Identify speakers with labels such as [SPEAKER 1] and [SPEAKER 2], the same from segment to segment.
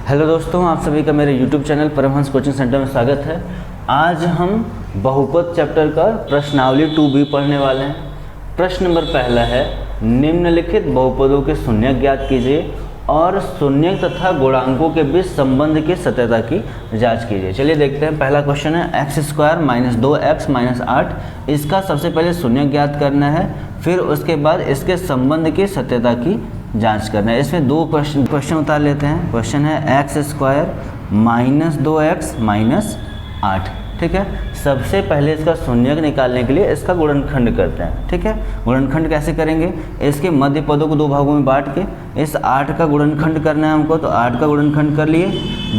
[SPEAKER 1] Hello दोस्तों, आप सभी का मेरे YouTube channel Paramhans coaching centre में स्वागत है। आज हम बहुपद चैप्टर का प्रश्नावली 2B पढ़ने वाले हैं। प्रश्न नंबर पहला है, निम्नलिखित बहुपदों के शून्यक ज्ञात कीजिए और शून्यक तथा गुणांकों के बीच संबंध की सत्यता की जांच कीजिए। चलिए देखते हैं। पहला क्वेश्चन है x² - 2x - 8। इसका सबसे पहले शून्यक ज्ञात करना है, फिर उसके बाद इसके संबंध की सत्यता की जांच करना है। इसमें दो क्वेश्चन उतार लेते हैं। क्वेश्चन है x² - 2x - 8। ठीक है, सबसे पहले इसका शून्यक निकालने के लिए इसका गुणनखंड करते हैं। ठीक है, गुणनखंड कैसे करेंगे? इसके मध्य पदों को दो भागों में बांट के इस 8 का गुणनखंड करना है हमको। तो 8 का गुणनखंड कर लिए,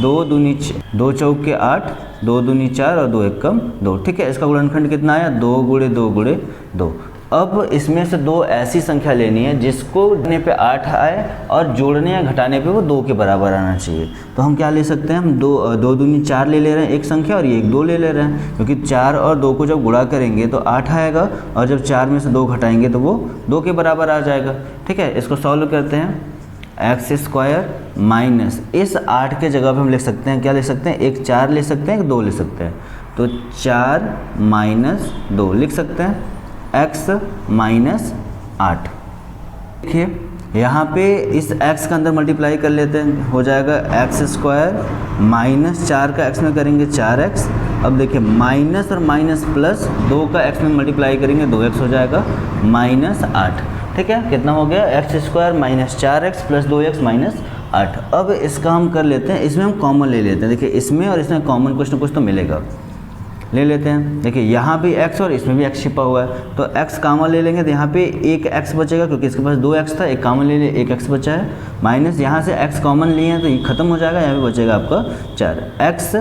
[SPEAKER 1] 2 चौके 8, 2 दूनी 4 और 2 एकम 2। ठीक है, इसका गुणनखंड कितना आया? 2 × 2 × 2। अब इसमें से दो ऐसी संख्या लेनी है जिसको जोड़ने पे 8 आए और जोड़ने या घटाने पे वो 2 के बराबर आना चाहिए। तो हम क्या ले सकते हैं? हम 2 दूनी 4 ले रहे हैं एक संख्या, और ये एक 2 ले रहे हैं, क्योंकि 4 और 2 को जब गुणा करेंगे तो 8 आएगा, और जब 4 में से 2 घटाएंगे तो वो 2 के बराबर आ जाएगा। ठीक है, इसको सॉल्व करते हैं। x² माइनस इस 8 के जगह पे हम लिख सकते हैं, क्या लिख सकते हैं? एक 4 ले सकते हैं, एक 2 ले सकते हैं। तो 4 - 2 लिख सकते हैं, x - 8। देखिए यहाँ पे इस x का अंदर मल्टीप्लाई कर लेते हैं, हो जाएगा x² - 4 का x में करेंगे 4x। अब देखिए माइनस और माइनस प्लस 2 का x में मल्टीप्लाई करेंगे 2x हो जाएगा -8। ठीक है, कितना हो गया? x² - 4x + 2x - 8। अब इसका हम कर लेते हैं, इसमें हम कॉमन ले लेते हैं। देखिए इसमें और इसमें कॉमन कुछ ना कुछ तो मिलेगा, ले लेते हैं। देखिए यहाँ भी x और इसमें भी x छिपा हुआ है, तो x कॉमन ले लेंगे तो यहाँ पे एक x बचेगा, क्योंकि इसके पास 2x था, एक कॉमन ले लिए, एक x बचा है। माइनस यहाँ से x कॉमन लिए हैं तो ये खत्म हो जाएगा, यहाँ पे बचेगा आपका 4। x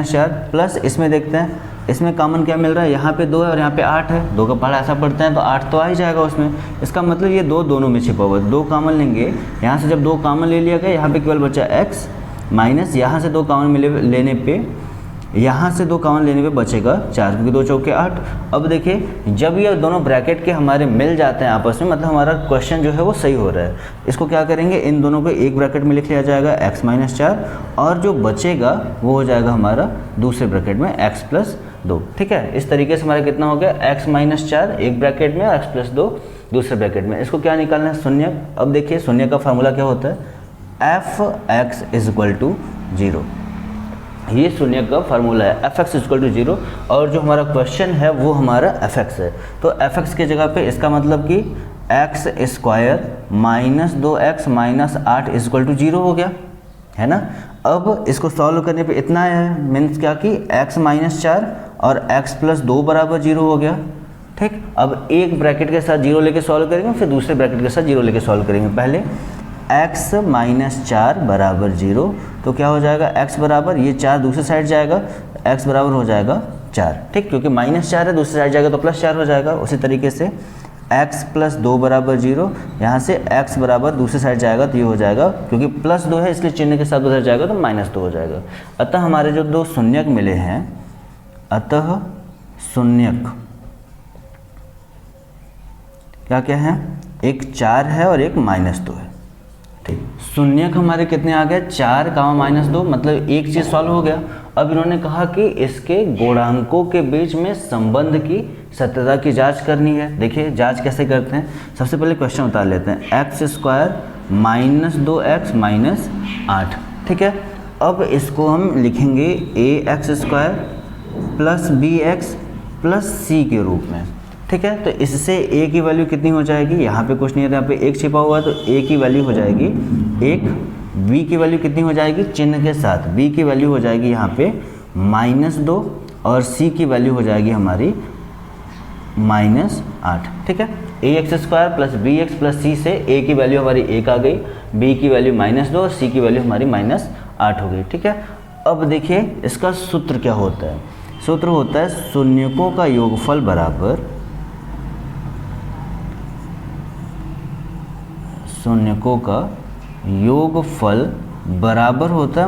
[SPEAKER 1] - 4 प्लस इसमें देखते हैं, इसमें कॉमन क्या मिल रहा है? यहाँ पे 2 है और यहाँ पे 8 है। 2 का पहाड़ा ऐसा पढ़ते हैं तो 8 तो आ ही जाएगा उसमें। इसका मतलब ये 2 दोनों में छिपा हुआ है। 2 कॉमन लेंगे, यहाँ से जब 2 कॉमन ले लिया गया, यहाँ पे केवल बचा x माइनस यहाँ से 2 कॉमन लेने पे, यहाँ से 2 कॉमन लेने पे बचेगा 4, क्योंकि 2 चौके 8। अब देखिए जब ये दोनों ब्रैकेट के हमारे मिल जाते हैं आपस में, मतलब हमारा क्वेश्चन जो है वो सही हो रहा है। इसको क्या करेंगे? इन दोनों को एक ब्रैकेट में लिख लिया जाएगा x - 4, और जो बचेगा वो हो जाएगा हमारा दूसरे ब्रैकेट में x + 2। ठीक है, इस तरीके से हमारा कितना हो गया? x - 4 एक ब्रैकेट में और x + 2 दूसरे ब्रैकेट में। इसको क्या निकालना है? शून्यक। अब देखिए शून्यक का फार्मूला क्या होता है? f(x = 0)। ये शून्यक का फार्मूला है, f(x = 0)। और जो हमारा क्वेश्चन है वो हमारा f(x) है, तो f(x) के जगह पे इसका मतलब कि x² - 2x - 8 = 0 हो गया, है ना। अब इसको सॉल्व करने पे इतना है, मीन्स क्या कि x - 4 और x + 2 = 0 हो गया। ठीक, अब एक ब्रैकेट के साथ 0 लेके सॉल्व करेंगे, फिर दूसरे ब्रैकेट के साथ 0 लेके सॉल्व करेंगे। पहले x - 4 = 0, तो क्या हो जाएगा? x बराबर, ये 4 दूसरी साइड जाएगा, x बराबर हो जाएगा 4। ठीक, क्योंकि -4 है, दूसरी साइड जाएगा तो +4 हो जाएगा। उसी तरीके से x + 2 = 0, यहाँ से x बराबर दूसरी साइड जाएगा तो ये हो जाएगा, क्योंकि +2 है इसलिए चिन्ह के साथ उधर जाएगा तो -2 हो जाएगा। अतः हमारे जो दो शून्यक मिले हैं, अतः शून्यक क्या क्या है? एक 4 है और एक -2 है। ठीक, शून्यक हमारे कितने आ गए? 4, -2, मतलब एक चीज़ सॉल्व हो गया। अब इन्होंने कहा कि इसके गुणांकों के बीच में संबंध की सत्यता की जांच करनी है। देखिए जांच कैसे करते हैं। सबसे पहले क्वेश्चन उतार लेते हैं, x² - 2x - 8। ठीक है, अब इसको हम लिखेंगे ax² + bx + c के रूप में। ठीक है, तो इससे a की वैल्यू कितनी हो जाएगी? यहाँ पे कुछ नहीं है तो यहाँ पे 1 छिपा हुआ है, तो a की वैल्यू हो जाएगी 1। b की वैल्यू कितनी हो जाएगी? चिन्ह के साथ b की वैल्यू हो जाएगी यहाँ पे -2, और c की वैल्यू हो जाएगी हमारी -8। ठीक है, ax² + bx + c से a की वैल्यू हमारी 1 आ गई, b की वैल्यू -2 और c की वैल्यू हमारी -8 हो गई। ठीक है, अब देखिए इसका सूत्र क्या होता है? सूत्र होता है शून्यकों का योगफल बराबर, शून्यकों का योगफल बराबर होता है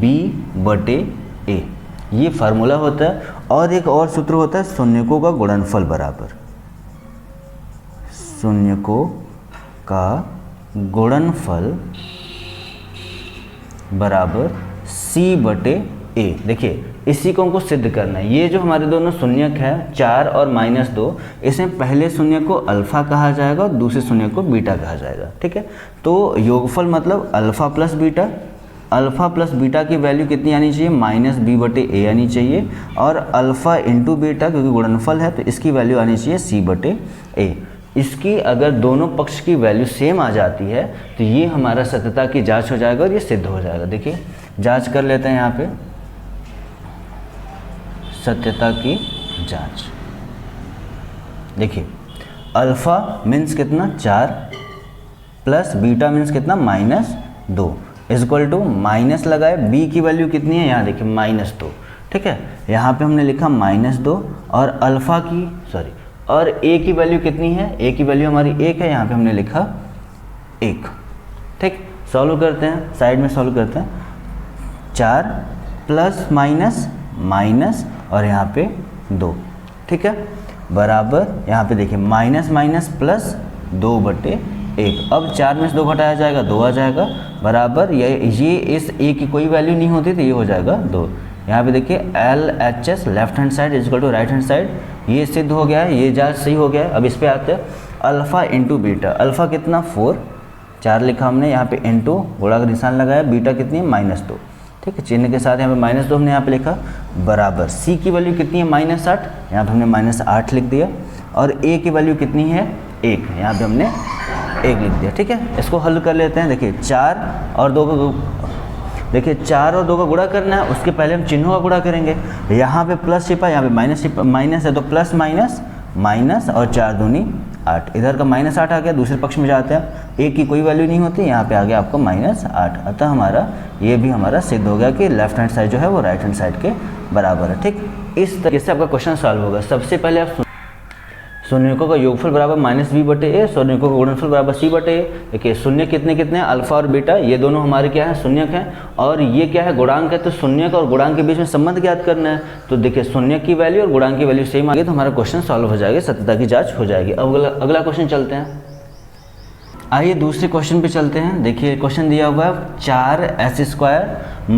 [SPEAKER 1] -b/a। ये फार्मूला होता है। और एक और सूत्र होता है शून्यकों का गुणनफल बराबर, शून्यकों का गुणनफल बराबर सी बटे ए। देखिए इसी को हमको सिद्ध करना है। ये जो हमारे दोनों शून्यक है 4 और -2, इसमें पहले शून्य को अल्फ़ा कहा जाएगा और दूसरे शून्य को बीटा कहा जाएगा। ठीक है, तो योगफल मतलब alpha plus beta. Alpha plus beta की वैल्यू कितनी आनी चाहिए? -b बटे ए आनी चाहिए। और अल्फ़ा इंटू बीटा क्योंकि गुणनफल है तो इसकी वैल्यू आनी चाहिए c बटे ए। इसकी अगर दोनों पक्ष की वैल्यू सेम आ जाती है तो ये हमारा सत्यता की जांच हो जाएगा और ये सिद्ध हो जाएगा। देखिए जांच कर लेते हैं यहाँ पे, सत्यता की जांच। देखिए अल्फ़ा मीन्स कितना 4 प्लस बीटा मीन्स कितना -2 इक्वल टू माइनस लगाए, b की वैल्यू कितनी है? यहाँ देखिए -2। ठीक है, यहाँ पे हमने लिखा -2 और अल्फ़ा की और a की वैल्यू कितनी है? a की वैल्यू हमारी 1 है, यहाँ पे हमने लिखा 1। ठीक, सॉल्व करते हैं, साइड में सॉल्व करते हैं। 4 प्लस माइनस और यहाँ पे 2। ठीक है, बराबर यहाँ पे देखिए माइनस प्लस 2 बटे 1। अब 4 में से 2 घटाया जाएगा 2 आ जाएगा, बराबर ये इस a की कोई वैल्यू नहीं होती तो ये हो जाएगा 2। यहाँ पे देखिए LHS left hand side equal to right hand side, ये सिद्ध हो गया है, ये जांच सही हो गया है। अब इस पे आते हैं, अल्फ़ा इंटू बीटा। अल्फ़ा कितना 4 4 लिखा हमने, यहाँ पे इंटू गुणा का निशान लगाया, बीटा कितनी है -2। ठीक है, चिन्ह के साथ यहाँ पे -2 हमने यहाँ पे लिखा, बराबर c की वैल्यू कितनी है -8, यहाँ पे हमने -8 लिख दिया। और a की वैल्यू कितनी है 1, यहाँ पे हमने 1 लिख दिया। ठीक है, इसको हल कर लेते हैं। देखिए 4 और 2 का गुणा करना है, उसके पहले हम चिन्हों का गुणा करेंगे। यहाँ पे प्लस छिपा, यहाँ पे माइनस है तो प्लस माइनस और 4 दूनी 8, इधर का -8 आ गया। दूसरे पक्ष में जाते हैं, a की कोई वैल्यू नहीं होती, यहाँ पे आ गया आपको -8। अतः हमारा ये भी हमारा सिद्ध हो गया कि लेफ्ट हैंड साइड जो है वो राइट हैंड साइड के बराबर है। ठीक, इस तरीके से आपका क्वेश्चन सॉल्व होगा। सबसे पहले आप शून्यकों का योगफल बराबर -b बटे ए, शून्यकों का गुणनफल बराबर c बटे ए। देखिए शून्य कितने हैं? अल्फा और बीटा, ये दोनों हमारे क्या है? शून्यक हैं। और ये क्या है? गुणांक है। तो शून्यक और गुणांक के बीच में संबंध ज्ञात करना है। तो देखिए शून्यक की वैल्यू और गुणांक की वैल्यू सेम आ गई तो हमारा क्वेश्चन सॉल्व हो जाएगा, सत्यता की जाँच हो जाएगी। अब अगला क्वेश्चन चलते हैं। आइए दूसरे क्वेश्चन पे चलते हैं। देखिए क्वेश्चन दिया हुआ है 4s² -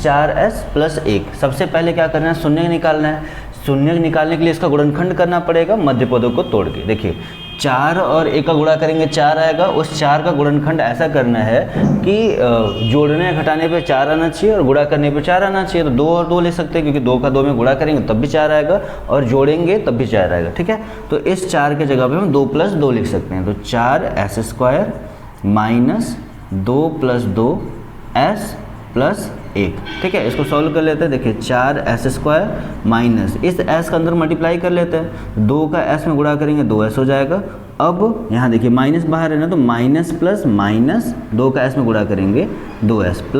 [SPEAKER 1] 4s + 1। सबसे पहले क्या करना है? शून्य निकालना है। शून्य निकालने के लिए इसका गुणनखंड करना पड़ेगा मध्य पदों को तोड़ के। देखिए 4 और 1 का गुणा करेंगे 4 आएगा, उस 4 का गुणनखंड ऐसा करना है कि जोड़ने घटाने पे 4 आना चाहिए और गुणा करने पे 4 आना चाहिए। तो 2 और 2 ले सकते हैं क्योंकि 2 का 2 में गुणा करेंगे तब भी 4 आएगा और जोड़ेंगे तब भी 4 आएगा। ठीक है, तो इस 4 के जगह पे हम 2 + 2 लिख सकते हैं। तो 4s² - 2 + 2s + 1। ठीक है, इसको सॉल्व कर लेते हैं। देखिए 4s² माइनस इस s का अंदर मल्टीप्लाई कर लेते हैं, 2 का s में गुणा करेंगे 2s हो जाएगा। अब यहाँ देखिए माइनस बाहर है ना, तो माइनस प्लस माइनस 2 का s में गुणा करेंगे 2s +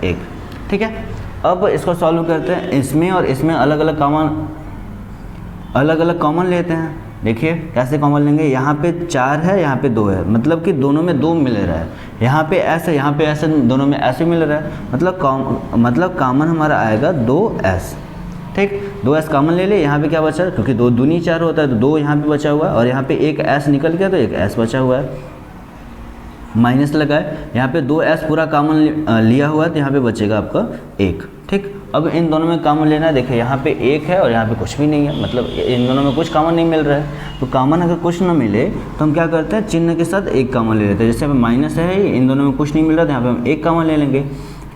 [SPEAKER 1] 1। ठीक है, अब इसको सॉल्व करते हैं। इसमें और इसमें अलग अलग कॉमन लेते हैं। देखिए कैसे कॉमन लेंगे? यहाँ पे 4 है, यहाँ पे 2 है, मतलब कि दोनों में 2 मिल रहा है। यहाँ पे s है, यहाँ पे s है, दोनों में s मिल रहा है, मतलब कॉमन हमारा आएगा 2s। ठीक, 2s कॉमन ले ले। यहाँ पे क्या बचा? क्योंकि 2 दूनी 4 होता है तो 2 यहाँ पे बचा हुआ है और यहाँ पे एक s निकल गया तो एक s बचा हुआ है। माइनस लगाए, यहाँ पे 2s पूरा कॉमन लिया हुआ है तो यहाँ पे बचेगा आपका 1। ठीक, अब इन दोनों में कॉमन लेना है। देखिए यहाँ पे 1 है और यहाँ पे कुछ भी नहीं है, मतलब इन दोनों में कुछ कॉमन नहीं मिल रहा है। तो कॉमन अगर कुछ ना मिले तो हम क्या करते हैं? चिन्ह के साथ 1 कॉमन ले लेते हैं। जैसे यहाँ पे माइनस है, इन दोनों में कुछ नहीं मिल रहा तो यहाँ पे हम 1 कॉमन ले लेंगे।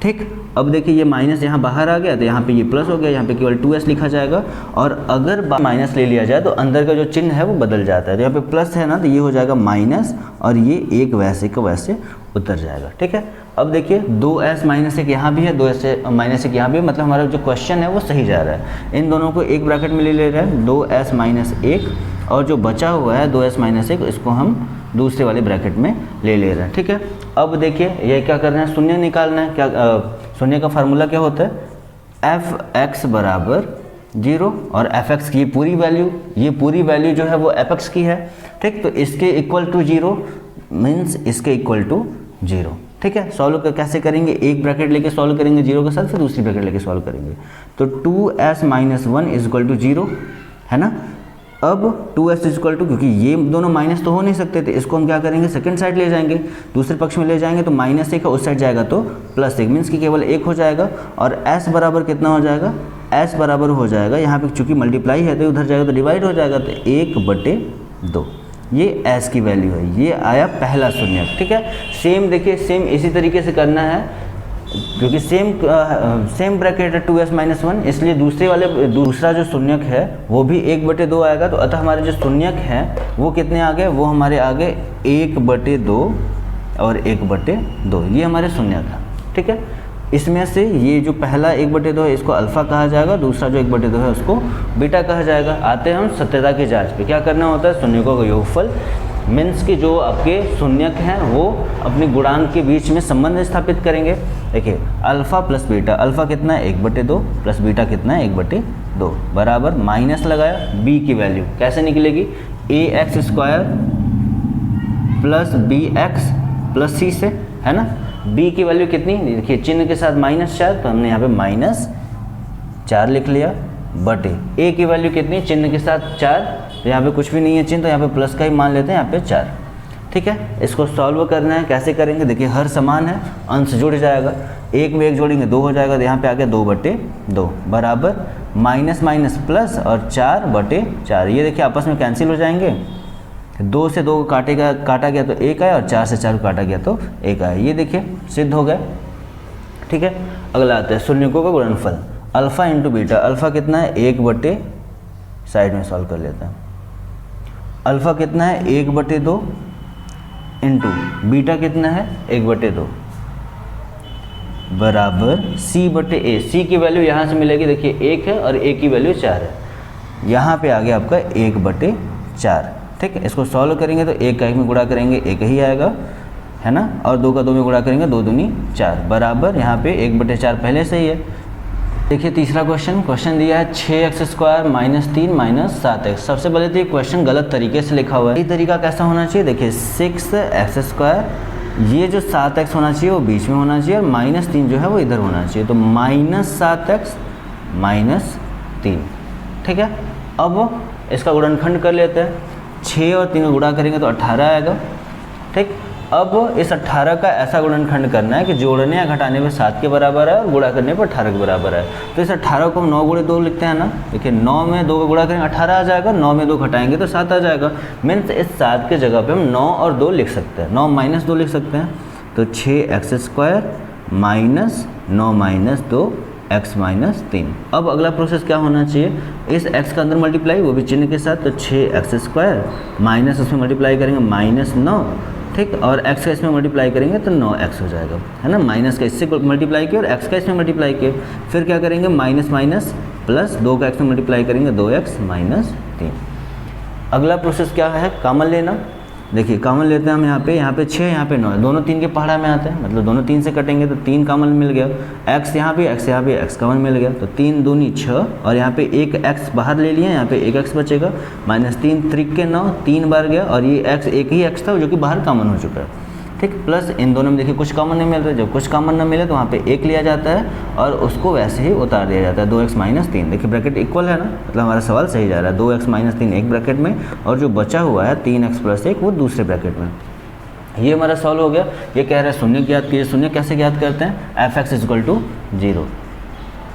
[SPEAKER 1] ठीक, अब देखिए ये माइनस यहाँ बाहर आ गया तो यहाँ पे ये प्लस हो गया, यहाँ पे केवल 2s लिखा जाएगा। और अगर माइनस ले लिया जाए तो अंदर का जो चिन्ह है वो बदल जाता है। तो यहाँ पे प्लस है ना तो ये हो जाएगा माइनस और ये 1 वैसे का वैसे उतर जाएगा। ठीक है, अब देखिए 2s - 1 यहाँ भी है, 2s - 1 यहाँ भी है, मतलब हमारा जो क्वेश्चन है वो सही जा रहा है। इन दोनों को एक ब्रैकेट में ले रहे हैं 2s - 1 और जो बचा हुआ है 2s - 1 इसको हम दूसरे वाले ब्रैकेट में ले रहे हैं। ठीक है, अब देखिए ये क्या करना है? शून्य निकालना है। क्या शून्य का फार्मूला क्या होता है? fx = 0 और fx की ये पूरी वैल्यू जो है वो fx की है। ठीक, तो इसके इक्वल टू 0 मीन्स इसके इक्वल टू 0। ठीक है, सॉल्व कैसे करेंगे? एक ब्रैकेट लेके सॉल्व करेंगे 0 के साथ, फिर दूसरी ब्रैकेट लेके सॉल्व करेंगे। तो 2s - 1 = 0 है ना। अब 2s इक्वल टू, क्योंकि ये दोनों माइनस तो हो नहीं सकते थे, इसको हम क्या करेंगे सेकंड साइड ले जाएंगे, दूसरे पक्ष में ले जाएंगे तो -1 है, उस साइड जाएगा तो +1 मीन्स कि केवल 1 हो जाएगा। और s बराबर कितना हो जाएगा, s बराबर हो जाएगा, यहाँ पे चूँकि मल्टीप्लाई है तो उधर जाएगा तो डिवाइड हो जाएगा, तो 1/2 ये s की वैल्यू है। ये आया पहला शून्यक। ठीक है, सेम देखिए, सेम इसी तरीके से करना है, क्योंकि सेम ब्रैकेट है 2s - 1, इसलिए दूसरा जो शून्यक है वो भी 1/2 आएगा। तो अतः हमारे जो शून्यक हैं वो कितने आ गए, वो हमारे आ गए 1/2 और 1/2, ये हमारे शून्यक है। ठीक है, इसमें से ये जो पहला 1/2 है इसको अल्फ़ा कहा जाएगा, दूसरा जो 1/2 है उसको बीटा कहा जाएगा। आते हैं हम सत्यता की जांच पे। क्या करना होता है, शून्यकों का योगफल मीन्स कि जो आपके शून्यक हैं वो अपने गुणांक के बीच में संबंध स्थापित करेंगे। देखिए अल्फ़ा प्लस बीटा, अल्फ़ा कितना है 1/2 प्लस बीटा कितना है 1/2 बराबर माइनस लगाया, b की वैल्यू कैसे निकलेगी, ax² plus bx plus c से, है ना। b की वैल्यू कितनी, देखिए चिन्ह के साथ -4 तो हमने यहाँ पे -4 लिख लिया, बटे a की वैल्यू कितनी, चिन्ह के साथ 4 तो यहाँ पे कुछ भी नहीं है चिन्ह, तो यहाँ पे प्लस का ही मान लेते हैं, यहाँ पे 4। ठीक है, इसको सॉल्व करना है, कैसे करेंगे, देखिए हर समान है, अंश जुड़ जाएगा, 1 में 1 जोड़ेंगे 2 हो जाएगा, तो यहाँ पे आ गया 2/2 बराबर माइनस माइनस प्लस और 4/4। ये देखिए आपस में कैंसिल हो जाएंगे, 2 से 2 को काटा गया तो 1 आया, और 4 से 4 को काटा गया तो 1 आया। ये देखिए सिद्ध हो गया। ठीक है, अगला आता है शून्यकों का गुणनफल, अल्फ़ा इंटू बीटा। अल्फ़ा कितना है 1/, साइड में सॉल्व कर लेते हैं, अल्फ़ा कितना है 1/2 इंटू बीटा कितना है 1/2 बराबर c/a। c की वैल्यू यहाँ से मिलेगी, देखिए 1 है और a की वैल्यू 4 है, यहाँ पे आ गया आपका 1/4। ठीक है, इसको सॉल्व करेंगे तो 1 का 1 में गुणा करेंगे 1 ही आएगा, है ना, और 2 का 2 में गुणा करेंगे 2 दूनी 4 बराबर यहाँ पे 1/4 पहले से ही है। देखिए तीसरा क्वेश्चन दिया है 6x² - 3 - 7x। सबसे पहले तो ये क्वेश्चन गलत तरीके से लिखा हुआ है। ये तरीका कैसा होना चाहिए, देखिए 6x², ये जो 7x होना चाहिए वो बीच में होना चाहिए, और -3 जो है वो इधर होना चाहिए, तो -7x - 3। ठीक है, अब इसका गुणनखंड कर लेते हैं, 6 और 3 का गुणा करेंगे तो 18 आएगा। ठीक, अब इस 18 का ऐसा गुणनखंड करना है कि जोड़ने या घटाने पर 7 के बराबर है और गुणा करने पर 18 के बराबर है। तो इस 18 को हम 9 × 2 लिखते हैं ना, देखिए 9 में 2 का गुणा करेंगे 18 आ जाएगा, 9 में 2 घटाएंगे तो 7 आ जाएगा। मीन्स इस 7 के जगह पे हम 9 और 2 लिख सकते हैं, 9 - 2 लिख सकते हैं, तो 6x² - 9 - 2 x - 3। अब अगला प्रोसेस क्या होना चाहिए, इस x का अंदर मल्टीप्लाई, वो भी चिन्ह के साथ, तो 6x² माइनस उसमें मल्टीप्लाई करेंगे -9, ठीक, और x का इसमें मल्टीप्लाई करेंगे तो 9x हो जाएगा, है ना। माइनस का इससे मल्टीप्लाई किया और x का इसमें मल्टीप्लाई किया, फिर क्या करेंगे माइनस माइनस प्लस 2 का x में मल्टीप्लाई करेंगे 2x - 3। अगला प्रोसेस क्या है, कॉमन लेना। देखिए कॉमन लेते हैं हम, यहाँ पे 6, यहाँ पे 9, दोनों 3 के पहाड़ा में आते हैं, मतलब दोनों 3 से कटेंगे तो 3 कॉमन मिल गया, x यहाँ पे x कॉमन मिल गया, तो 3 दूनी 6, और यहाँ पे एक x बाहर ले लिया, यहाँ पे एक x बचेगा, -3 त्रिक के 9, 3 बार गया, और ये x एक ही x था जो कि बाहर कॉमन हो चुका है। ठीक, प्लस इन दोनों में देखिए कुछ कॉमन नहीं मिल रहा है, जब कुछ कॉमन ना मिले तो वहाँ पे 1 लिया जाता है और उसको वैसे ही उतार दिया जाता है, 2x - 3। देखिए ब्रैकेट इक्वल है ना, मतलब हमारा सवाल सही जा रहा है, 2x - 3 एक ब्रैकेट में और जो बचा हुआ है 3x + 1 वो दूसरे ब्रैकेट में। ये हमारा सॉल्व हो गया। ये कह रहा है शून्य ज्ञात कीजिए। शून्य कैसे ज्ञात करते हैं, fx = 0,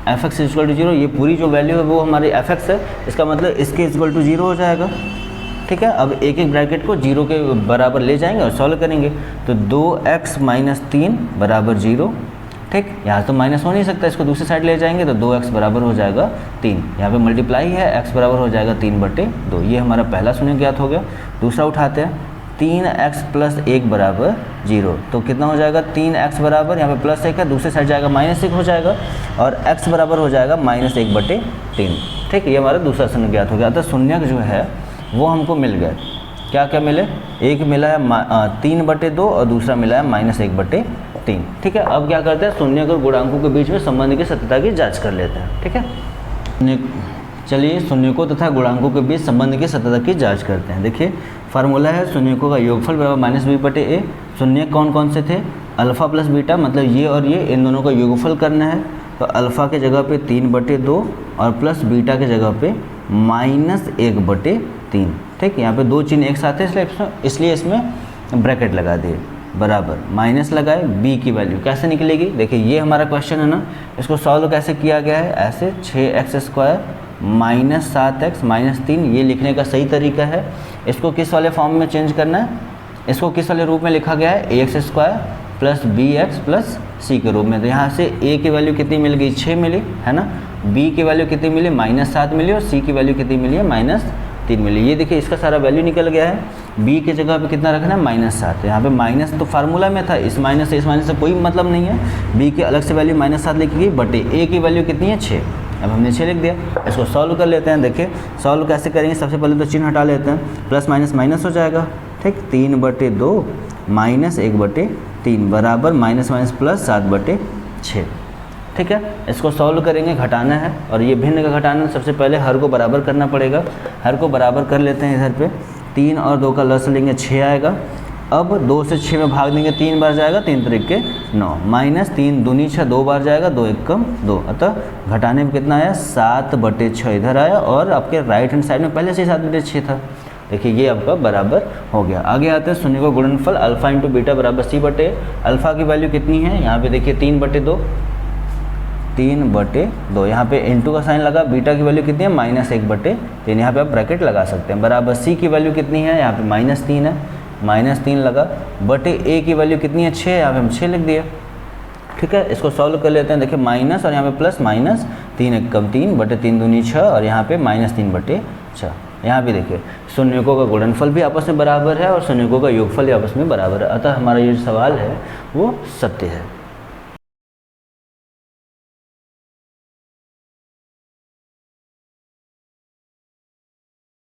[SPEAKER 1] fx = 0, ये पूरी जो वैल्यू है वो हमारी fx है, इसका मतलब इसके = 0 हो जाएगा। ठीक है, अब एक एक ब्रैकेट को 0 के बराबर ले जाएंगे और सॉल्व करेंगे, तो 2x - 3 = 0। ठीक, यहाँ तो माइनस हो नहीं सकता, इसको दूसरी साइड ले जाएंगे तो 2x बराबर हो जाएगा 3, यहाँ पे मल्टीप्लाई है, x बराबर हो जाएगा 3/2। ये हमारा पहला शून्य ज्ञात हो गया। दूसरा उठाते हैं, 3x + 1 = 0, तो कितना हो जाएगा, 3x बराबर, यहाँ पे +1 है, दूसरी साइड जाएगा -1 हो जाएगा, और x बराबर हो जाएगा -1/3। ठीक, ये हमारा दूसरा शून्य ज्ञात हो गया। तो शून्यक जो है वो हमको मिल गया। क्या क्या मिले, एक मिला है 3/2 और दूसरा मिला है -1/3। ठीक है, अब क्या करते हैं, शून्यक और गुणांकों के बीच में संबंध की सत्यता की जांच कर लेते हैं। ठीक है, चलिए शून्यकों तथा गुणांकों के बीच संबंध की सत्यता की जांच करते हैं। देखिए फार्मूला है शून्यकों का योगफल बराबर -b/a। शून्यक कौन कौन से थे, अल्फ़ा प्लस बीटा, मतलब ये और ये, इन दोनों का योगफल करना है, तो अल्फ़ा के जगह पे 3/2 और प्लस बीटा के जगह पे -1/3 3। ठीक, यहाँ पे दो चिन्ह एक साथ है इसलिए इसमें ब्रैकेट लगा दिए, बराबर माइनस लगाए b की वैल्यू कैसे निकलेगी। देखिए ये हमारा क्वेश्चन है ना, इसको सॉल्व कैसे किया गया है, ऐसे 6x² माइनस 7x माइनस 3, ये लिखने का सही तरीका है। इसको किस वाले फॉर्म में चेंज करना है, इसको किस वाले रूप में लिखा गया है, ax² plus bx plus c के रूप में। तो यहाँ से a की वैल्यू कितनी मिल गई, 6 मिली है ना, b की वैल्यू कितनी मिली, -7 मिली, और c की वैल्यू कितनी मिली है, -3 मिली। ये देखिए इसका सारा वैल्यू निकल गया है। b की जगह पे कितना रखना है, -7। यहाँ पे माइनस तो फार्मूला में था, इस माइनस से कोई मतलब नहीं है। b की अलग से वैल्यू -7 लिखी गई, बटे a की वैल्यू कितनी है, 6। अब हमने 6 लिख दिया। इसको सॉल्व कर लेते हैं। देखिए सॉल्व कैसे करेंगे, सबसे पहले तो चिन्ह हटा लेते हैं, प्लस माइनस माइनस हो जाएगा। ठीक, 3/2 माइनस 1/3 बराबर माइनस माइनस प्लस 7/6। ठीक है, इसको सॉल्व करेंगे, घटाना है, और ये भिन्न का घटाना, सबसे पहले हर को बराबर करना पड़ेगा। हर को बराबर कर लेते हैं। इधर पे 3 और 2 का लस लेंगे, 6 आएगा। अब 2 से 6 में भाग देंगे, 3 बार जाएगा, 3 त्रिक 9, माइनस 3 दूनी 6, 2 बार जाएगा, 2 एकम 2, अतः घटाने में कितना आया, 7/6 इधर आया, और आपके राइट हैंड साइड में पहले से 7/6 था। देखिए ये आपका बराबर हो गया। आगे आते हैं शून्य को गुणनफल, अल्फा इंटू बीटा बराबर c/a। अल्फा की वैल्यू कितनी है, यहाँ पे देखिए 3/2, 3/2, यहाँ पे इंटू का साइन लगा। बीटा की वैल्यू कितनी है, -1/3, यहाँ पे आप ब्रैकेट लगा सकते हैं, बराबर c की वैल्यू कितनी है, यहाँ पे -3 है, -3 लगा, बटे a की वैल्यू कितनी है, 6, यहाँ पे हम 6 लिख दिए। ठीक है, इसको सॉल्व कर लेते हैं। देखिए माइनस और यहाँ पे प्लस, -3 एकम 3 बटे 3 दूनी 6, और यहाँ पे -3/6। यहाँ भी देखिए शून्यकों का गुणनफल भी आपस में बराबर है और शून्यकों का योगफल भी आपस में बराबर है, अतः हमारा ये सवाल है वो सत्य है।